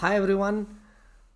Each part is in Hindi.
Hi everyone,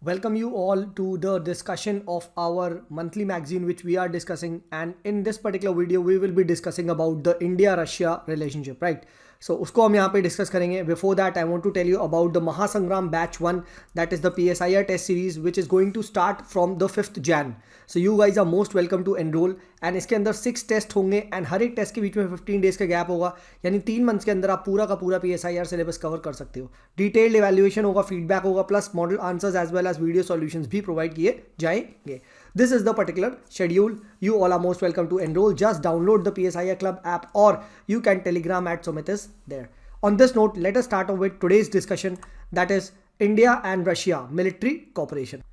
welcome you all to the discussion of our monthly magazine which we are discussing, and in this particular video we will be discussing about the India Russia relationship, right? So उसको हम यहाँ पे डिस्कस करेंगे. Before that I want to tell you about the Mahasangram batch 1, that is the PSIR test series which is going to start from the 5th Jan. So you guys are most welcome to enroll, and इसके अंदर 6 टेस्ट होंगे एंड हर एक टेस्ट के बीच में 15 डेज का गैप होगा, यानी 3 मंथ्स के अंदर आप पूरा का पूरा PSIR सिलेबस कवर कर सकते हो. डिटेल्ड इवैल्यूएशन होगा, फीडबैक होगा, plus model answers as well as video solutions भी प्रोवाइड किए जाएंगे. This is the particular schedule. You all are most welcome to enroll. Just download the PSIR Club app or you can telegram at Sumitis there. On this note, let us start off with today's discussion, that is India and Russia military cooperation.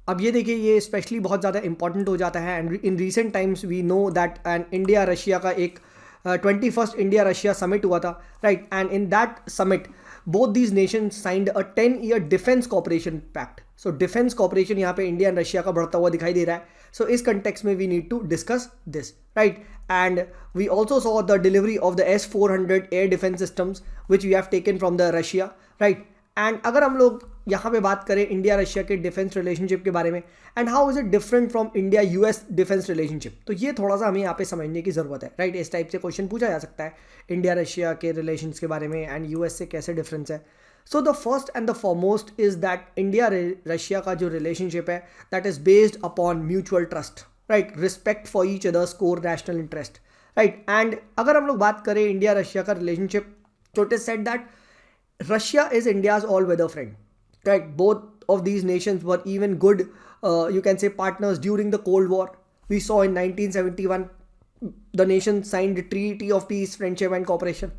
अब ये देखिए, ये स्पेशली बहुत ज़्यादा इंपॉर्टेंट हो जाता है and in recent times we know that and India Russia का एक 21st इंडिया रशिया समिट हुआ था, right? And in that summit both these nations signed a 10-year defense cooperation pact. So defense cooperation यहाँ पे इंडिया एंड रशिया का बढ़ता हुआ दिखाई दे रहा है. So इस context में we need to discuss this, right? And we also saw the delivery of the S-400 air defense systems which we have taken from the Russia, right? And अगर हम लोग यहाँ पे बात करें इंडिया रशिया के डिफेंस रिलेशनशिप के बारे में and how is it different from India US defence relationship, तो ये थोड़ा सा हमें यहाँ पे समझने की ज़रूरत है, राइट? इस टाइप से क्वेश्चन पूछा जा सकता है इंडिया रशिया के रिलेशंस के बारे में एंड यूएस से कैसे डिफरेंस है. So the first and the foremost is that India Russia का जो रिलेशनशिप है that is based upon mutual trust, right? Respect for each others core national interest, right? And अगर हम लोग बात करें इंडिया रशिया का रिलेशनशिप, तो it is said that Russia is India's all-weather friend, right? Both of these nations were even good, you can say, partners during the Cold War. We saw in 1971 the nations signed the Treaty of Peace, Friendship and Cooperation.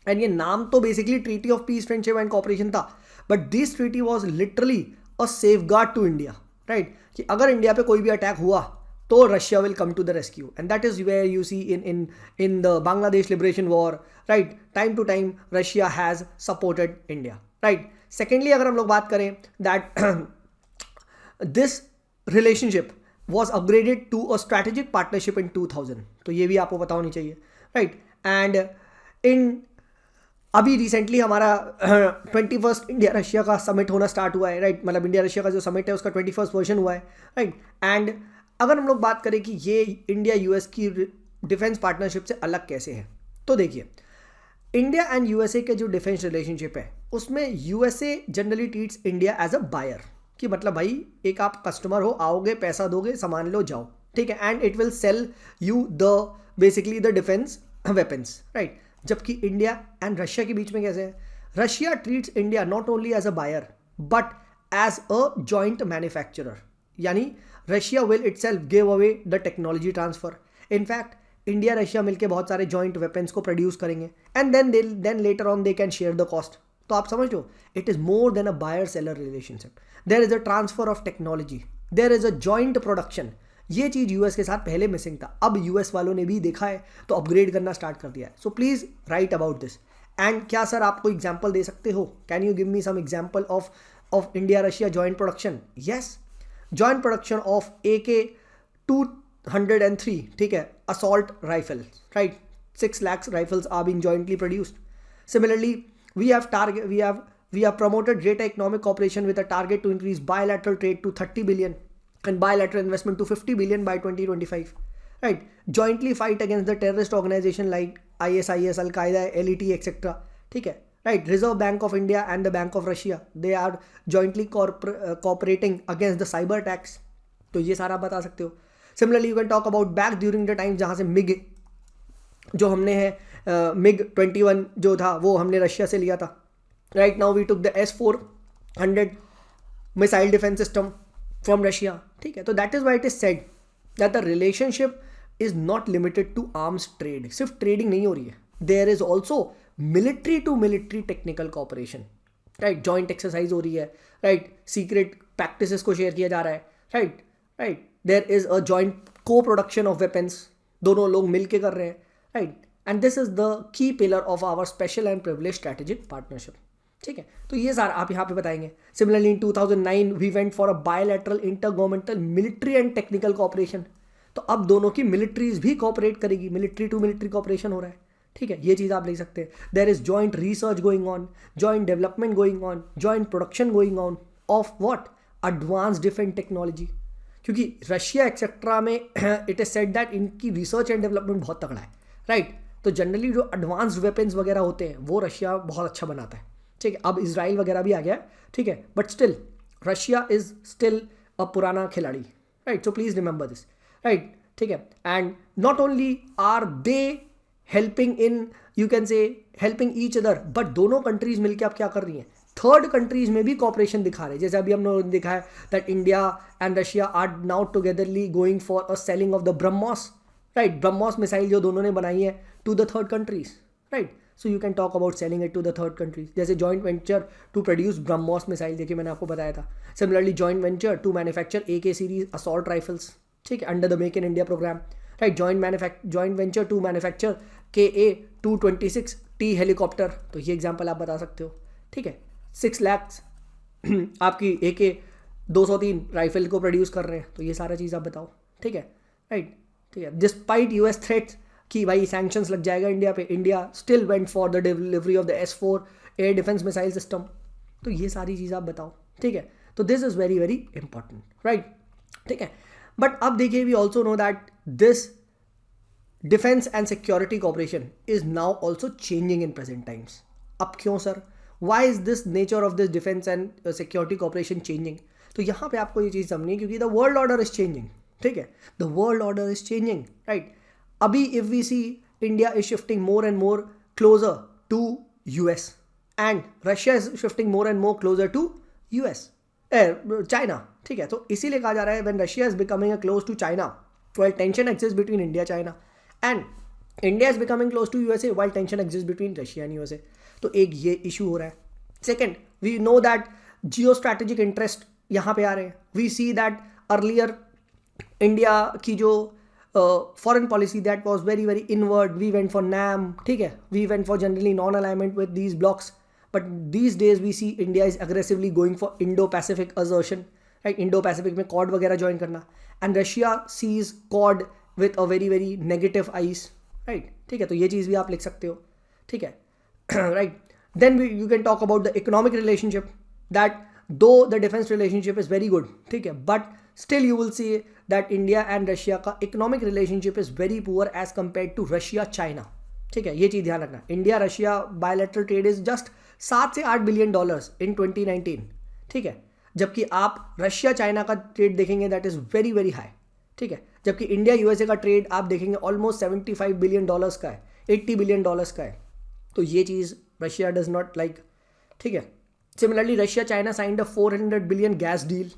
And ये नाम तो basically Treaty of Peace, Friendship and Cooperation था, but this treaty was literally a safeguard to India, right? कि अगर इंडिया पे कोई भी अटैक हुआ तो Russia will come to the rescue, and that is where you see in the Bangladesh liberation war, right? Time to time Russia has supported India, right? Secondly अगर हम लोग बात करें that this relationship was upgraded to a strategic partnership in 2000, तो ये भी आपको पता होनी चाहिए, राइट? एंड इन अभी रिसेंटली हमारा 21st इंडिया रशिया का समिट होना स्टार्ट हुआ है, राइट? मतलब इंडिया रशिया का जो समिट है उसका 21st वर्जन हुआ है, राइट? एंड अगर हम लोग बात करें कि ये इंडिया यूएस की डिफेंस पार्टनरशिप से अलग कैसे है, तो देखिए इंडिया एंड यूएसए के जो डिफेंस रिलेशनशिप है उसमें USA generally treats India as a buyer, कि मतलब भाई एक आप कस्टमर हो, आओगे, पैसा दोगे, सामान लो, जाओ, ठीक है? And it will sell you the basically the defence weapons, right? जबकि इंडिया एंड रशिया के बीच में कैसे है, Russia treats India not only as a buyer but as a joint manufacturer, यानी Russia will itself give away the technology transfer. In fact India Russia मिलकर बहुत सारे जॉइंट वेपन्स को प्रोड्यूस करेंगे and then later on they can share the cost. तो आप समझ लो it is more than a buyer seller relationship. There is a transfer of technology, there is a joint production. ये चीज़ यूएस के साथ पहले मिसिंग था, अब यूएस वालों ने भी देखा है तो अपग्रेड करना स्टार्ट कर दिया है. So please write about this. And क्या सर आपको एग्जाम्पल दे सकते हो? Can you give me some example of India Russia joint production? Yes, joint production of AK-203, ठीक है, assault rifles, right? 6 lakhs rifles are being jointly produced. Similarly, we have promoted greater economic cooperation with a target to increase bilateral trade to 30 billion and bilateral investment to 50 billion by 2025, right? Jointly fight against the terrorist organization like ISIS, Al Qaeda, LET, etc. ठीक है, right? Reserve Bank of India and the Bank of Russia, they are jointly cooperating against the cyber attacks. तो ये सारा बता सकते हो. Similarly, you can talk about back during the time जहाँ से MiG जो हमने है MiG-21 जो था वो हमने रशिया से लिया था. Right now we took the S-400 missile defense system from Russia, ठीक है? तो that is why it is said that the relationship is not limited to arms trade. सिर्फ ट्रेडिंग नहीं हो रही है, there is also military to military technical cooperation, right? Joint exercise हो रही है, राइट? सीक्रेट प्रैक्टिसेस को शेयर किया जा रहा है, right? There is a joint co production of weapons, दोनों लोग मिलके कर रहे हैं, right? And this is the key pillar of our special and privilege strategic partnership, ठीक है? तो ये सारा आप यहाँ पे बताएंगे. Similarly in 2009 we went for a bilateral inter governmental military and technical cooperation. तो अब दोनों की मिलिट्रीज भी कॉपरेट करेगी, मिलिट्री टू मिलिट्री कॉपरेशन हो रहा है, ठीक है? ये चीज़ आप लिख सकते हैं. There is joint research going on, joint development going on, joint production going on, of what, advance defence technology, क्योंकि रशिया एक्सेट्रा में इट इज सेड दैट इनकी रिसर्च एंड डेवलपमेंट बहुत तगड़ा है, राइट। तो जनरली जो एडवांस्ड वेपन्स वगैरह होते हैं वो रशिया बहुत अच्छा बनाता है, ठीक है। अब इसराइल वगैरह भी आ गया है, ठीक है, but still Russia is still a पुराना खिलाड़ी, right. So please remember this, right, ठीक है। And not only are they helping in, you can say helping each other, but दोनों कंट्रीज मिलकर अब क्या कर रही हैं, थर्ड कंट्रीज में भी कॉपरेशन दिखा रहे हैं। जैसे अभी हमने दिखा है that India and Russia are now togetherly going for a selling of the BrahMos, right. BrahMos missile जो दोनों ने बनाई है to the third countries, right. So you can talk about selling it to the third countries, जैसे joint venture to produce BrahMos missile, देखिए मैंने आपको बताया था। Similarly joint venture to manufacture AK series assault rifles, ठीक है, under the make in India programme, right. Joint venture to manufacture KA-226T helicopter, तो ये एग्जाम्पल आप बता सकते हो, ठीक है। 6 लाख आपकी AK-203 राइफल को प्रोड्यूस कर रहे हैं, तो ये सारा चीज़ आप बताओ, ठीक है, राइट, ठीक है। डिस्पाइट US थ्रेट्स कि भाई सैंक्शंस लग जाएगा इंडिया पे, India still went for the delivery of the S-4 air defence missile system, तो ये सारी चीज़ आप बताओ, ठीक है। तो this is very very important, right, ठीक है। बट अब देखिए we also know that this defence and security cooperation is now also changing in present times. अब क्यों sir, why is this nature of this defence and security cooperation changing? तो यहाँ पे आपको ये चीज़ समझनी है क्योंकि the world order is changing, ठीक है, the world order is changing, right. अभी if we see India is shifting more and more closer to US and Russia is shifting more and more closer to US China, ठीक है। तो इसीलिए कहा जा रहा है when Russia is becoming close to China while tension exist between India China, and India is becoming close to USA while tension exist between Russia and USA। तो एक ये इशू हो रहा है। Second, we know that geo strategic interest यहाँ पे आ रहे हैं। We see that earlier India की जो foreign policy that was very very inward, we went for NAM, ठीक है, we went for generally non alignment with these blocs, but these days we see India is aggressively going for Indo Pacific assertion, right, Indo Pacific में क्वाड वगैरह ज्वाइन करना, and Russia sees Quad with a very very negative eyes, right, ठीक है। तो ये चीज़ भी आप लिख सकते हो, ठीक है, right. Then you can talk about the economic relationship, that though the defense relationship is very good, ठीक है, but still you will see that India and Russia का economic relationship is very poor as compared to Russia China, ठीक है, ये चीज़ ध्यान रखना। India Russia bilateral trade is just 7 से 8 बिलियन डॉलर्स इन 2019, ठीक है, जबकि आप रशिया चाइना का ट्रेड देखेंगे that is very very high, ठीक है, जबकि इंडिया USA का ट्रेड आप देखेंगे ऑलमोस्ट 75 बिलियन डॉलर्स का है, 80 बिलियन डॉलर्स का है। तो ये चीज़ रशिया डज नॉट लाइक, ठीक है। Similarly Russia China signed a 400 billion gas deal,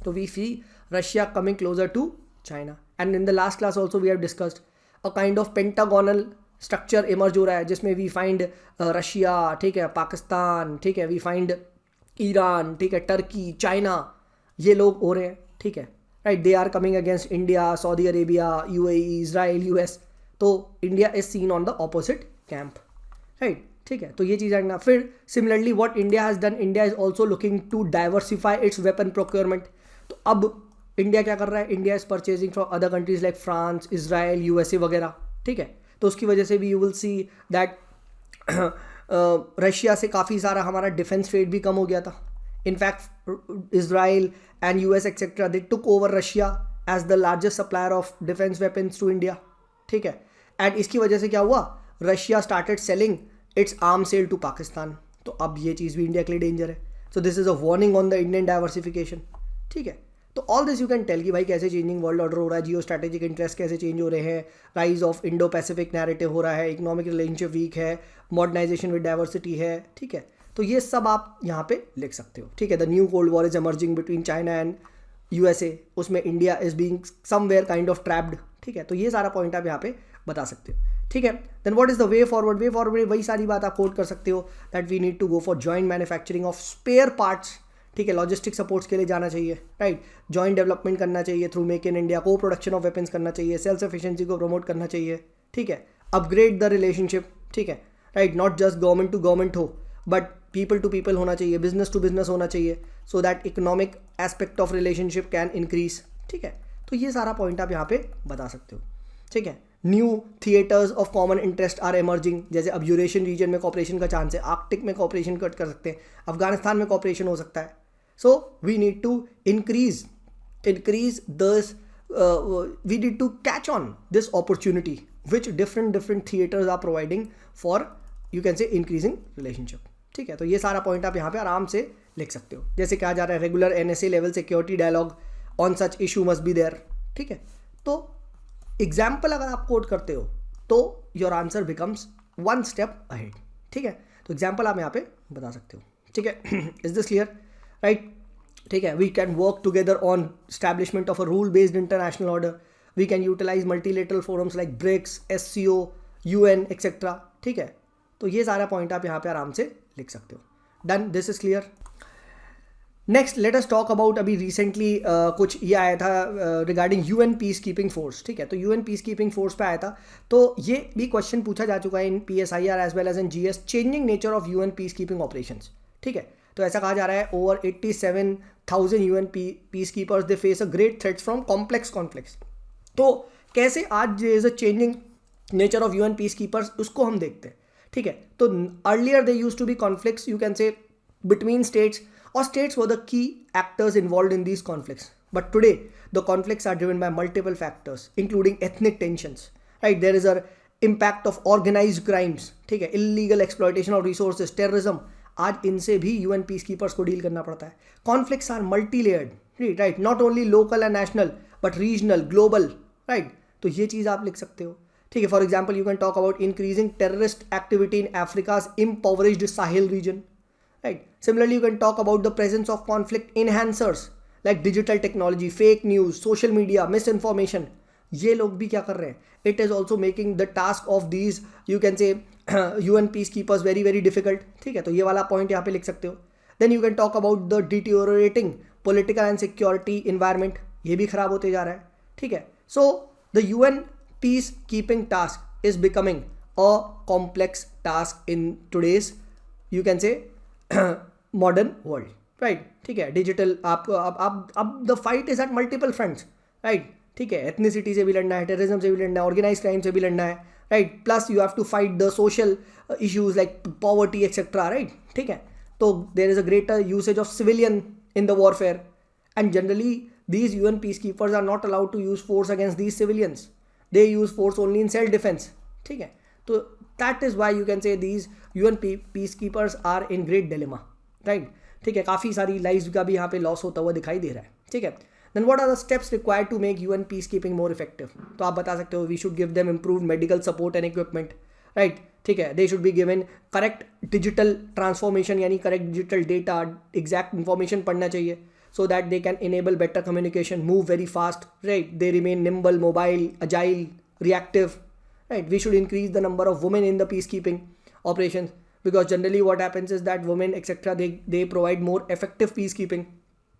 तो we see Russia coming closer to China. And in the last class also we have discussed a kind of pentagonal structure emerge हो रहा है जिसमें वी फाइंड रशिया, ठीक है, पाकिस्तान, ठीक है, वी फाइंड ईरान, ठीक है, टर्की, चाइना, ये लोग हो रहे हैं, ठीक है, right. They are coming against India, Saudi Arabia, UAE, Israel, US। तो India is seen on the opposite camp, right, ठीक है। तो ये चीज़ रखना। फिर similarly what India has done, India is also looking to diversify its weapon procurement. तो अब इंडिया क्या कर रहा है, India is purchasing from other countries like France, Israel, USA वगैरह, ठीक है। तो उसकी वजह से भी you will see that Russia से काफ़ी सारा हमारा डिफेंस ट्रेड भी कम हो गया था। In fact Israel and US etcetera they took over Russia as the largest supplier of defence weapons to India, ठीक है। एंड इसकी वजह से क्या हुआ, Russia started selling its arm sale to Pakistan. तो अब ये चीज़ भी इंडिया के लिए डेंजर है। So this is a warning on the Indian diversification, ठीक है। तो all this you can tell कि भाई कैसे चेंजिंग वर्ल्ड ऑर्डर हो रहा है, जियो स्ट्रैटेजिक इंटरेस्ट कैसे चेंज हो रहे हैं, rise of Indo Pacific narrative हो रहा है, इकोनॉमिक रिलेशनशिप वीक है, मॉडर्नाइजेशन विद डाइवर्सिटी है, ठीक है। तो ये सब आप यहाँ पे लिख सकते हो, ठीक है। The new cold war is emerging between China and USA, उसमें India is being somewhere kind of trapped, ठीक है। तो ये सारा पॉइंट आप यहाँ पे बता सकते हो, ठीक है। Then what is the way forward, way forward वही सारी बात आप कोट कर सकते हो that we need to go for joint manufacturing of spare parts, ठीक है, लॉजिस्टिक सपोर्ट्स के लिए जाना चाहिए, राइट, जॉइंट डेवलपमेंट करना चाहिए थ्रू मेक इन इंडिया, को प्रोडक्शन ऑफ वेपन्स करना चाहिए, सेल्फ एफिशिएंसी को प्रमोट करना चाहिए, ठीक है, अपग्रेड द रिलेशनशिप, ठीक है, right, not just government to government हो बट पीपल टू पीपल होना चाहिए, बिजनेस टू बिजनेस होना चाहिए, so that economic aspect of relationship can increase, ठीक है। तो ये सारा पॉइंट आप यहाँ पे बता सकते हो, ठीक है। New theatres of common interest are emerging, जैसे अब यूरेशियन रीजन में कॉपरेशन का चांस है, आर्कटिक में कॉपरेशन कर सकते हैं, अफगानिस्तान में कॉपरेशन हो सकता है, So we need to increase this, we need to catch on this opportunity which different theaters are providing for, you can say, increasing relationship. ठीक है, तो ये सारा पॉइंट आप यहाँ पे आराम से लिख सकते हो. जैसे कहा जा रहा है regular NSA level security dialogue on such issue must be there. ठीक है, तो एग्जाम्पल अगर आप कोट करते हो तो your answer becomes one step ahead. ठीक है, तो एग्जाम्पल आप यहाँ पे बता सकते हो. ठीक है, इज दिस क्लियर? राइट. ठीक है, we can work together on establishment of a rule based international order. We can utilise multilateral forums like BRICS, SCO, UN etcetera. ठीक है, तो ये सारा पॉइंट आप यहाँ पे आराम से लिख सकते हो. Done, this is clear. Next let us talk about, अभी रिसेंटली कुछ ये आया था regarding UN peace keeping force. ठीक है, तो UN पीस कीपिंग फोर्स पे आया था, तो ये भी क्वेश्चन पूछा जा चुका है in PSIR as well as in GS. Changing nature of UN peace keeping operations. ठीक है, तो ऐसा कहा जा रहा है over 87,000 UN peace keepers they face a great threats from complex conflicts. तो कैसे आज is a changing nature of UN peace keepers, उसको हम देखते हैं. ठीक है, तो earlier they used to be conflicts, you can say between states, or states were the key actors involved in these conflicts. But today the conflicts are driven by multiple factors including ethnic tensions, right? There is a impact of organized crimes. ठीक है, illegal exploitation of resources, terrorism. आज इनसे भी UN peacekeepers को डील करना पड़ता है. Conflicts are multi-layered, right? Not only local and national but regional, global, right? तो ये चीज़ आप लिख सकते हो. ठीक है, for example you can talk about increasing terrorist activity in Africa's impoverished Sahel region. Right. Similarly, you can talk about the presence of conflict enhancers like digital technology, fake news, social media, misinformation. ये लोग भी क्या कर रहे हैं? It is also making the task of these, you can say, UN peacekeepers very very difficult. ठीक है, तो ये वाला पॉइंट यहाँ पे लिख सकते हो. Then you can talk about the deteriorating political and security environment. ये भी खराब होते जा रहा है. ठीक है, so the UN peacekeeping task is becoming a complex task in today's, you can say, modern world. Right. ठीक है, डिजिटल आपको अब the fight is at multiple fronts. Right. ठीक है, एथनिसिटी से भी लड़ना है, टेररिज्म से भी लड़ना है, ऑर्गेनाइज क्राइम से भी लड़ना है. Right. Plus you have to fight the social issues like poverty etcetera. Right. ठीक है, तो there is a greater usage of civilian in the warfare and generally these UN peacekeepers are not allowed to use force against these civilians. They use force only in self defense. ठीक है, तो that is why you can say these UN peacekeepers are in great dilemma. Right. ठीक है, काफ़ी सारी लाइव्स का भी यहाँ पे लॉस होता हुआ दिखाई दे रहा है. ठीक है, then what are the steps required to make UN peacekeeping more effective? तो आप बता सकते हो we should give them improved medical support and equipment. Right. ठीक है, they should be given correct digital transformation, यानी correct digital data, exact information पढ़ना चाहिए, so that they can enable better communication, move very fast. Right. They remain nimble, mobile, agile, reactive. Right. We should increase the number of women in the peacekeeping operations, because generally what happens is that women etc they provide more effective peacekeeping.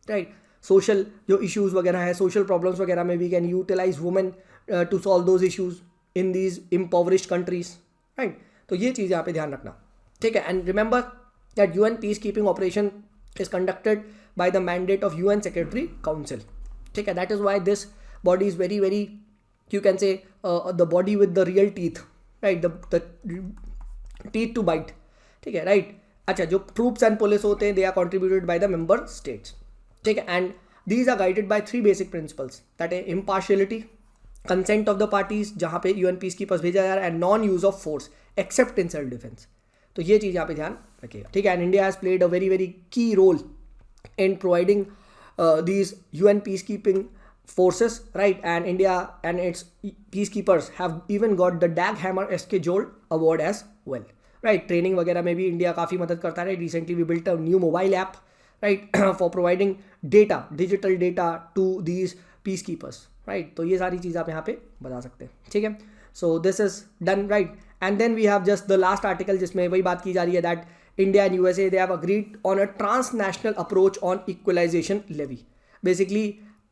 Right. Social जो issues वगैरह है, social problems वगैरह में we can utilize women to solve those issues in these impoverished countries. Right. तो ये चीज़ यहाँ पे ध्यान रखना. ठीक है, and remember that UN peacekeeping operation is conducted by the mandate of UN Secretary Council. ठीक है, that is why this body is very very, you can say, the body with the real teeth. Right. The teeth to bite. ठीक है. राइट. अच्छा, जो ट्रूप्स एंड पुलिस होते हैं they are contributed by the member states. ठीक है, and these are guided by 3 basic principles, that है impartiality, consent of the parties जहाँ पे UN पीसकीपर्स भेजा जा रहा है, and non use of force except in self defence. तो ये चीज़ यहाँ पे ध्यान रखिएगा. ठीक है, and India has played a very very key role in providing these UN peacekeeping forces, right? And India and its peacekeepers have even got the Dag Hammer SK Jolt award as well. Right. Training वगैरह में भी इंडिया काफ़ी मदद करता है. Recently we built a new mobile app, right, for providing data, digital data to these peacekeepers. Right. तो ये सारी चीज़ आप यहाँ पे बता सकते हैं. ठीक है, so this is done. Right. And then we have just the last article जिसमें वही बात की जा रही है that India and USA they have agreed on a transnational approach on equalization levy. Basically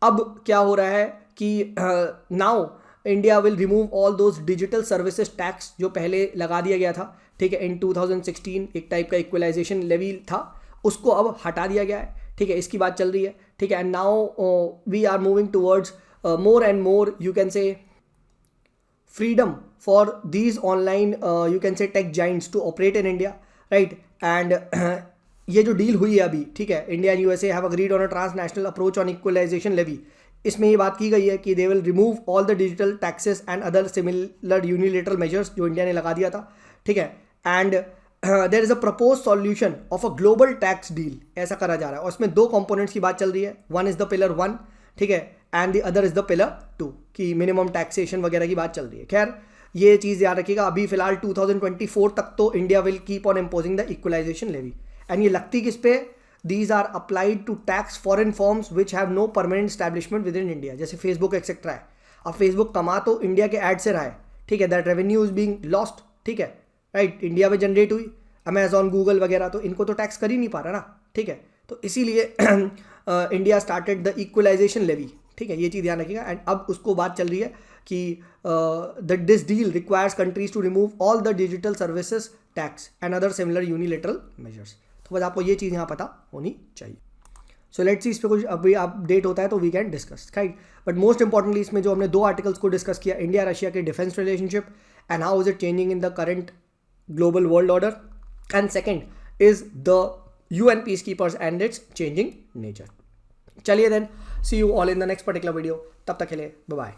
अब क्या हो रहा है कि now India will remove all those digital services tax जो पहले लगा दिया गया था. ठीक है, in 2016 एक टाइप का इक्वलाइजेशन लेवी था, उसको अब हटा दिया गया है. ठीक है, इसकी बात चल रही है. ठीक है, and now we are moving towards more and more, you can say, freedom for these online, you can say, tech giants to operate in India. Right. And ये जो डील हुई है अभी, ठीक है, India and USA have agreed on a transnational approach on equalisation levy. इसमें ये बात की गई है कि they will remove all the digital taxes and other similar unilateral measures जो इंडिया ने लगा दिया था, ठीक है। And there is a propose solution of a global tax deal, ऐसा करा जा रहा है। और इसमें दो कंपोनेंट्स की बात चल रही है, वन इज द पिलर 1, ठीक है, and the other is the pillar 2 की मिनिमम टैक्सेशन वगैरह की बात चल रही है। खैर ये चीज़ याद रखिएगा, अभी फिलहाल 2024 तक तो India will keep on imposing the equalisation levy. And ये लगती किस पे, these are applied to tax foreign forms which have no permanent establishment within India, जैसे फेसबुक एक्सेट्रा है। अब फेसबुक कमा तो इंडिया के एड से रहा है, ठीक है, that revenue is being lost, ठीक है, राइट, इंडिया में जनरेट हुई। अमेजॉन, गूगल वगैरह तो इनको तो टैक्स कर ही नहीं पा रहा ना, ठीक है। तो इसीलिए India started the equalisation levy, ठीक है, ये चीज़ ध्यान रखिएगा। एंड अब उसको बात चल रही है कि this deal requires countries to remove all the digital services tax and other similar unilateral measures. तो बस आपको ये चीज़ यहाँ पता होनी चाहिए। सो लेट्स सी इस पर कुछ अभी अपडेट होता है तो we can discuss, right. But most importantly इसमें जो हमने 2 आर्टिकल्स को डिस्कस किया, इंडिया रशिया के defence relationship and how is it changing in the current global world order, and second is the UN peacekeepers and its changing nature. चलिए then, see you all in the next particular video, तब तक के लिए बाय बाय।